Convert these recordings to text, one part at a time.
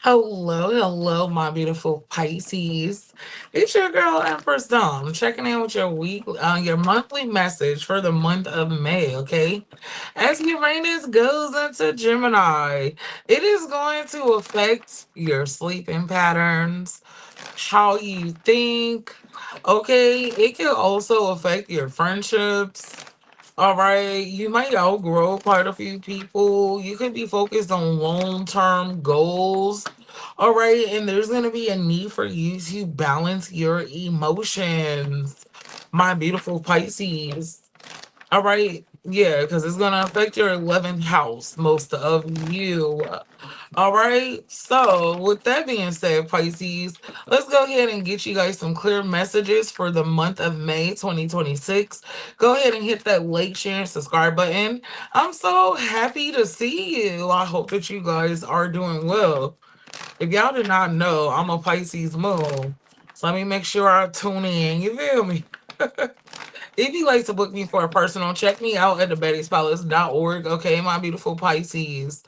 Hello, my beautiful Pisces. It's your girl Empress Dom checking in with your your monthly message for the month of May. Okay, as Uranus goes into Gemini, it is going to affect your sleeping patterns, how you think. Okay, it can also affect your friendships. All right, you might outgrow quite a few people. You could be focused on long term goals. All right, and there's going to be a need for you to balance your emotions, my beautiful Pisces. All right, yeah, because it's going to affect your 11th house, most of you. All right. So, with that being said, Pisces, let's go ahead and get you guys some clear messages for the month of May 2026. Go ahead and hit that like, share, and subscribe button. I'm so happy to see you. I hope that you guys are doing well. If y'all did not know, I'm a Pisces moon. So, let me make sure I tune in. You feel me? If you'd like to book me for a personal, check me out at thebettyspalace.org. Okay, my beautiful Pisces.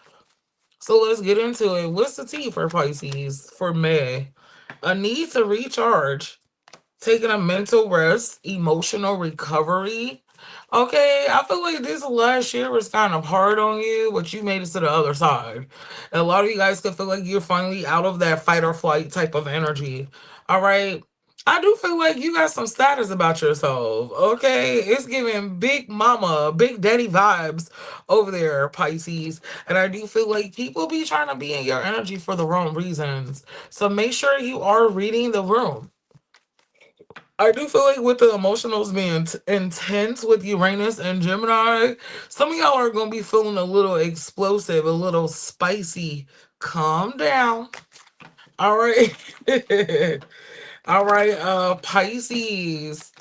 So let's get into it. What's the tea for Pisces for May? A need to recharge, taking a mental rest, emotional recovery. Okay, I feel like this last year was kind of hard on you, but you made it to the other side. And a lot of you guys could feel like you're finally out of that fight or flight type of energy. All right. I do feel like you got some status about yourself. Okay. It's giving big mama, big daddy vibes over there, Pisces. And I do feel like people be trying to be in your energy for the wrong reasons. So make sure you are reading the room. I do feel like with the emotionals being intense with Uranus and Gemini, some of y'all are going to be feeling a little explosive, a little spicy. Calm down. All right. All right, Pisces.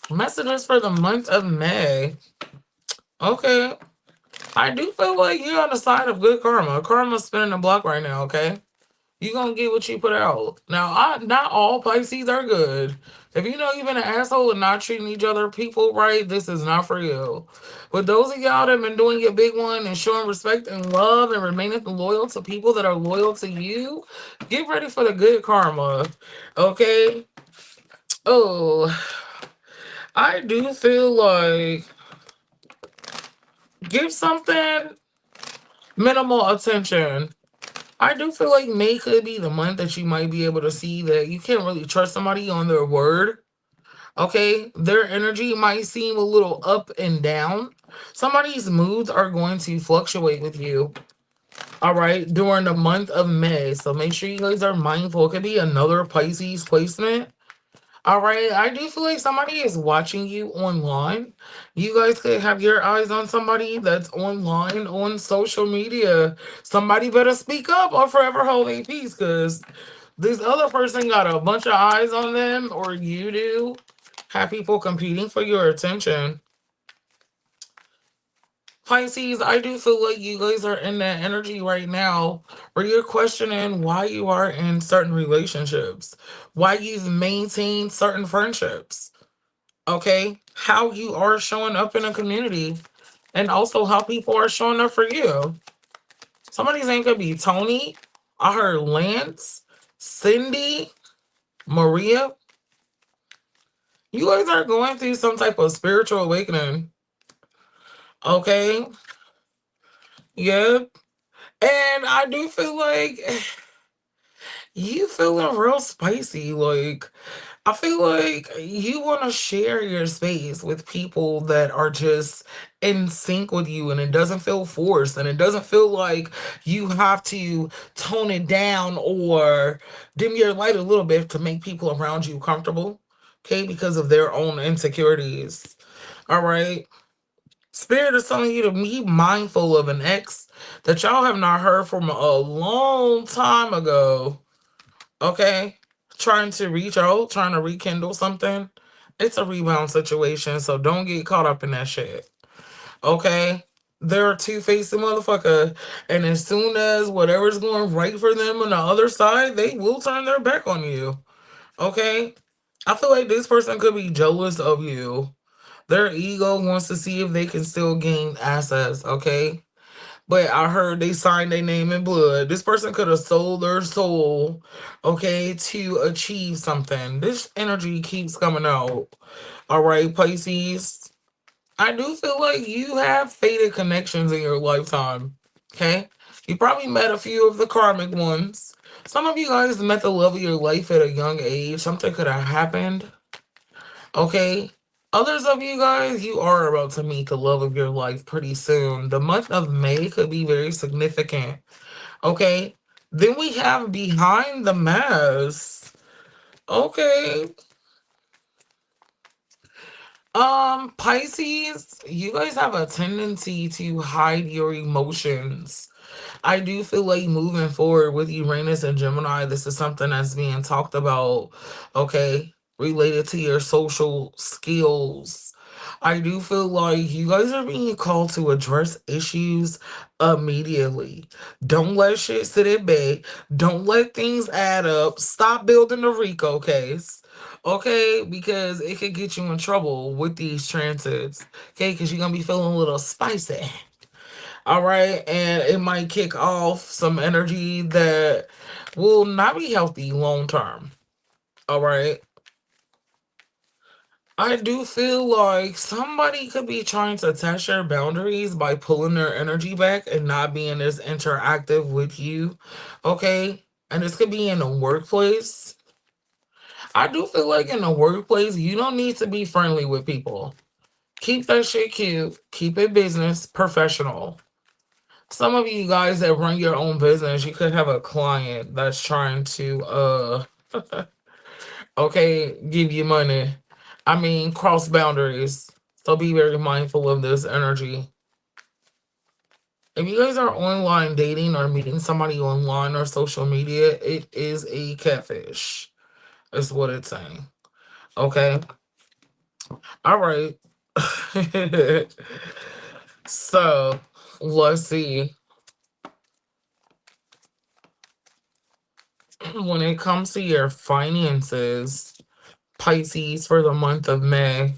Messages for the month of May. Okay. I do feel like you're on the side of good karma. Karma's spinning the block right now, okay? You gonna get what you put out. Now, not all Pisces are good. If you know you've been an asshole and not treating each other people right, this is not for you. But those of y'all that have been doing your big one and showing respect and love and remaining loyal to people that are loyal to you, get ready for the good karma. Okay? Oh, I do feel like give something minimal attention. I do feel like May could be the month that you might be able to see that you can't really trust somebody on their word. Okay, their energy might seem a little up and down. Somebody's moods are going to fluctuate with you. All right, during the month of May. So make sure you guys are mindful. It could be another Pisces placement. All right, I do feel like somebody is watching you online. You guys could have your eyes on somebody that's online on social media. Somebody better speak up or forever hold a peace because this other person got a bunch of eyes on them, or you do. Have people competing for your attention. Pisces, I do feel like you guys are in that energy right now where you're questioning why you are in certain relationships, why you've maintained certain friendships, okay? How you are showing up in a community, and also how people are showing up for you. Somebody's name could be Tony. I heard Lance, Cindy, Maria. You guys are going through some type of spiritual awakening, okay? Yep. And I do feel like you feeling real spicy. Like, I feel like you want to share your space with people that are just in sync with you, and it doesn't feel forced, and it doesn't feel like you have to tone it down or dim your light a little bit to make people around you comfortable, okay, because of their own insecurities. All right. Spirit is telling you to be mindful of an ex that y'all have not heard from a long time ago. Okay? Trying to reach out, trying to rekindle something. It's a rebound situation, so don't get caught up in that shit. Okay? They're a two-faced motherfucker. And as soon as whatever's going right for them on the other side, they will turn their back on you. Okay? I feel like this person could be jealous of you. Their ego wants to see if they can still gain access, okay? but I heard they signed their name in blood. This person could have sold their soul, okay, to achieve something. This energy keeps coming out. All right, Pisces. I do feel like you have fated connections in your lifetime. Okay? You probably met a few of the karmic ones. Some of you guys met the love of your life at a young age. Something could have happened. Okay? Others of you guys, you are about to meet the love of your life pretty soon. The month of May could be very significant. Okay? Then we have behind the mask. Okay. Pisces, you guys have a tendency to hide your emotions. I do feel like moving forward with Uranus and Gemini, this is something that's being talked about, okay, related to your social skills. I do feel like you guys are being called to address issues immediately. Don't let shit sit at bay. Don't let things add up. Stop building the Rico case. Okay, because it could get you in trouble with these transits. Okay, because you're gonna be feeling a little spicy. All right. And it might kick off some energy that will not be healthy long term. All right. I do feel like somebody could be trying to test your boundaries by pulling their energy back and not being as interactive with you. Okay. And this could be in the workplace. I do feel like in the workplace, you don't need to be friendly with people. Keep that shit cute. Keep it business, professional. Some of you guys that run your own business, you could have a client that's trying to okay, give you money. I mean, cross boundaries. So be very mindful of this energy. If you guys are online dating or meeting somebody online or social media, it is a catfish. Is what it's saying. Okay. All right. So let's see. When it comes to your finances, Pisces, for the month of May,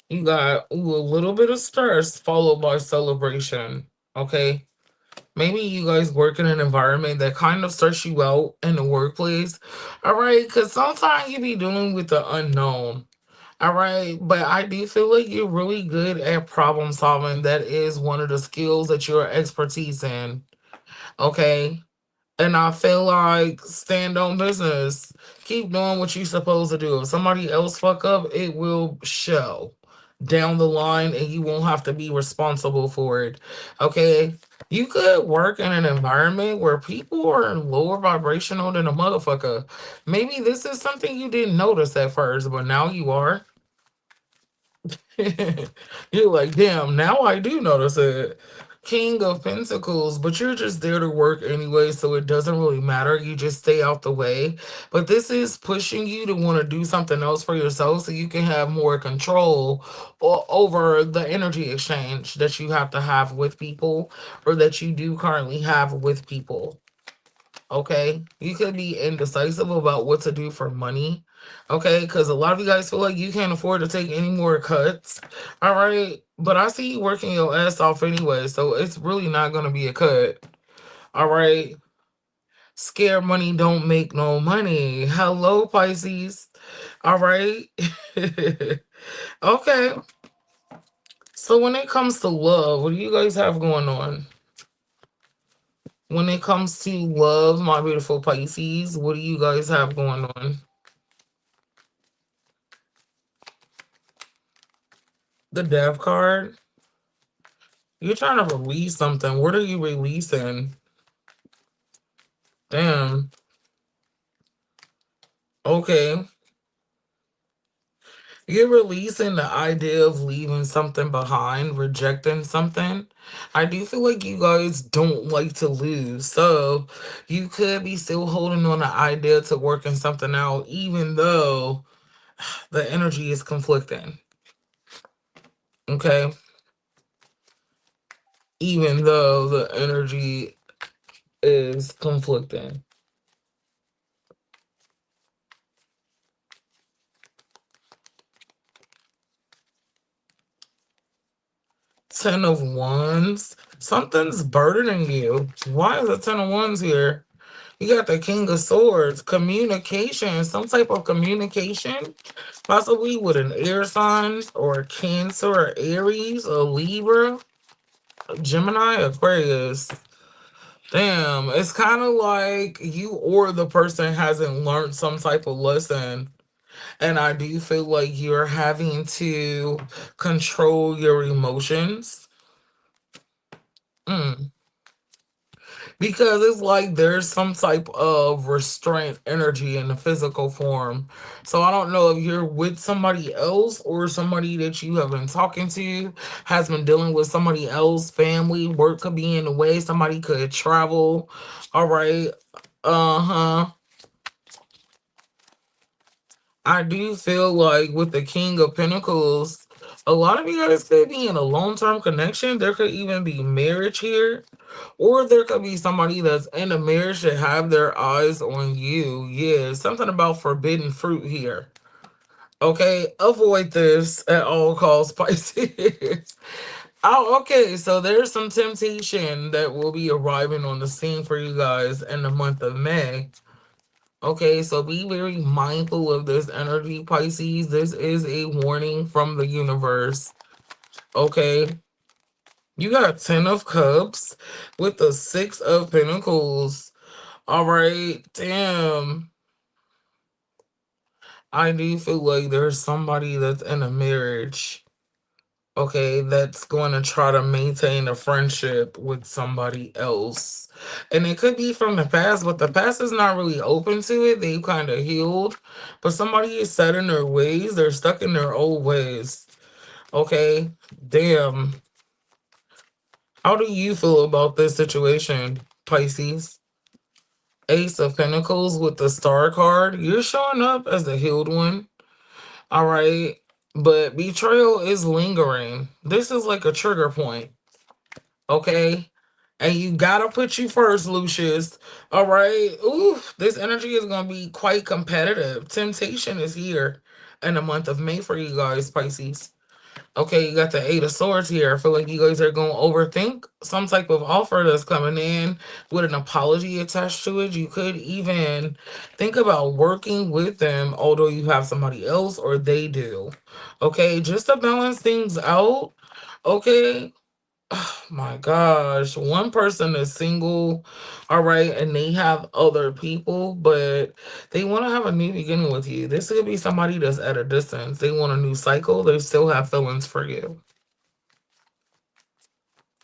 you got a little bit of stress followed by celebration. Okay. Maybe you guys work in an environment that kind of starts you out in the workplace. All right. Because sometimes you be dealing with the unknown. All right. But I do feel like you're really good at problem solving. That is one of the skills that you're expertise in. Okay. And I feel like stand on business. Keep doing what you're supposed to do. If somebody else fuck up, it will show down the line and you won't have to be responsible for it. Okay? You could work in an environment where people are lower vibrational than a motherfucker. Maybe this is something you didn't notice at first, but now you are. You're like, damn, now I do notice it. King of Pentacles, but you're just there to work anyway, so it doesn't really matter. You just stay out the way. But this is pushing you to want to do something else for yourself so you can have more control over the energy exchange that you have to have with people or that you do currently have with people. Okay, you could be indecisive about what to do for money. Okay, because a lot of you guys feel like you can't afford to take any more cuts. All right, but I see you working your ass off anyway, so it's really not going to be a cut. All right, scare money don't make no money. Hello, Pisces. All right. Okay, so when it comes to love, what do you guys have going on? When it comes to love, my beautiful Pisces, what do you guys have going on? The death card. You're trying to release something. What are you releasing? Damn. Okay. You're releasing the idea of leaving something behind, rejecting something. I do feel like you guys don't like to lose. So you could be still holding on the idea to working something out, even though the energy is conflicting. Okay. Even though the energy is conflicting. Ten of Wands. Something's burdening you. Why is the Ten of Wands here? You got the King of Swords. Communication. Some type of communication. Possibly with an air sign or Cancer or Aries or Libra. Gemini, Aquarius. Damn, it's kind of like you or the person hasn't learned some type of lesson. And I do feel like you're having to control your emotions. Mm. Because it's like there's some type of restraint energy in the physical form. So I don't know if you're with somebody else or somebody that you have been talking to has been dealing with somebody else, family, work could be in the way, somebody could travel. All right. Uh-huh. I do feel like with the King of Pentacles, a lot of you guys could be in a long-term connection. There could even be marriage here. Or there could be somebody that's in a marriage that have their eyes on you. Yeah, something about forbidden fruit here. Okay, avoid this at all costs, Pisces. Oh, okay, so there's some temptation that will be arriving on the scene for you guys in the month of May. Okay, so be very mindful of this energy, Pisces. This is a warning from the universe. Okay, you got 10 of Cups with the 6 of Pentacles. All right, damn. I do feel like there's somebody that's in a marriage, okay, that's going to try to maintain a friendship with somebody else. And it could be from the past, but the past is not really open to it. They kind of healed. But somebody is set in their ways. They're stuck in their old ways. Okay, damn. How do you feel about this situation, Pisces? Ace of Pentacles with the Star card. You're showing up as the healed one. All right. But betrayal is lingering. This is like a trigger point. Okay. And you gotta put you first, Lucius. All right. Ooh, this energy is gonna be quite competitive. Temptation is here in the month of May for you guys, Pisces. Okay, you got the Eight of Swords here. I feel like you guys are going to overthink some type of offer that's coming in with an apology attached to it. You could even think about working with them, although you have somebody else or they do. Okay, just to balance things out. Okay. Oh my gosh. One person is single, all right, and they have other people, but they want to have a new beginning with you. This could be somebody that's at a distance. They want a new cycle. They still have feelings for you.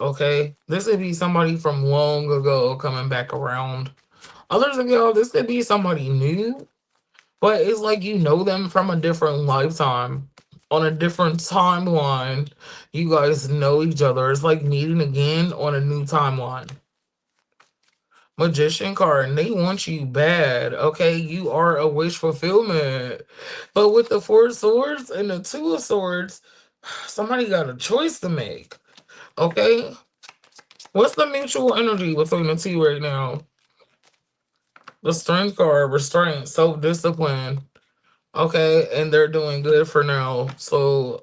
Okay. This could be somebody from long ago coming back around. Others of y'all, this could be somebody new, but it's like you know them from a different lifetime. On a different timeline, you guys know each other. It's like meeting again on a new timeline. Magician card, and they want you bad. Okay, you are a wish fulfillment. But with the Four of Swords and the Two of Swords, somebody got a choice to make. Okay, what's the mutual energy between the two right now? The Strength card, restraint, self-discipline. Okay, and they're doing good for now. So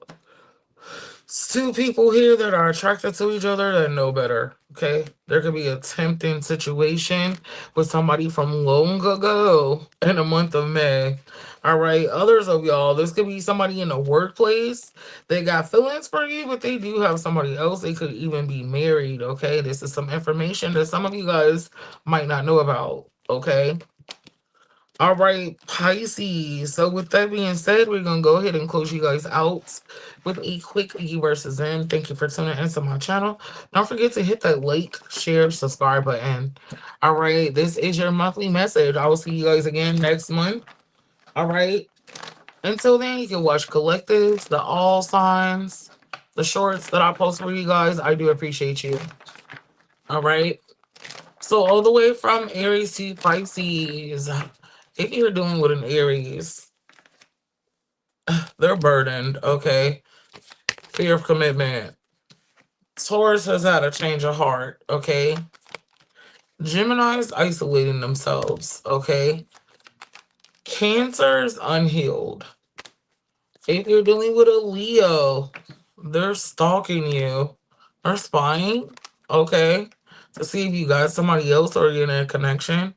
it's two people here that are attracted to each other that know better. Okay, there could be a tempting situation with somebody from long ago in the month of May. All right, others of y'all, this could be somebody in the workplace. They got feelings for you, but they do have somebody else. They could even be married. Okay, this is some information that some of you guys might not know about. Okay. All right, Pisces. So with that being said, we're gonna go ahead and close you guys out with a quick E versus N. Thank you for tuning into my channel. Don't forget to hit that like, share, subscribe button. All right, this is your monthly message. I will see you guys again next month. All right. Until then, you can watch collectives, the all signs, the shorts that I post for you guys. I do appreciate you. All right. So all the way from Aries to Pisces. If you're dealing with an Aries, they're burdened, okay? Fear of commitment. Taurus has had a change of heart, okay? Gemini is isolating themselves, okay? Cancer's unhealed. If you're dealing with a Leo, they're stalking you. or spying, okay, to see if you got somebody else or you're in a connection.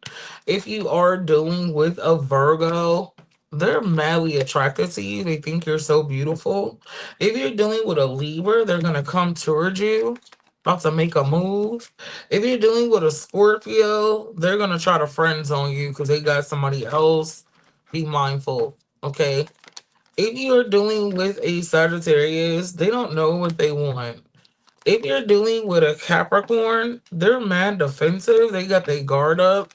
If you are dealing with a Virgo, they're madly attracted to you. They think you're so beautiful. If you're dealing with a Libra, they're gonna come towards you, about to make a move. If you're dealing with a Scorpio, they're gonna try to friend zone you because they got somebody else. Be mindful, okay? If you're dealing with a Sagittarius, they don't know what they want. If you're dealing with a Capricorn, they're mad defensive. They got their guard up.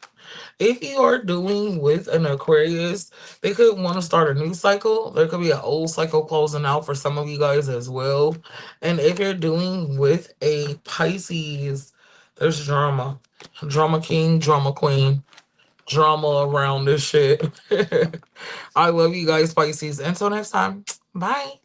If you are dealing with an Aquarius, they could want to start a new cycle. There could be an old cycle closing out for some of you guys as well. And if you're dealing with a Pisces, there's drama. Drama king, drama queen, drama around this shit. I love you guys, Pisces. Until next time, bye.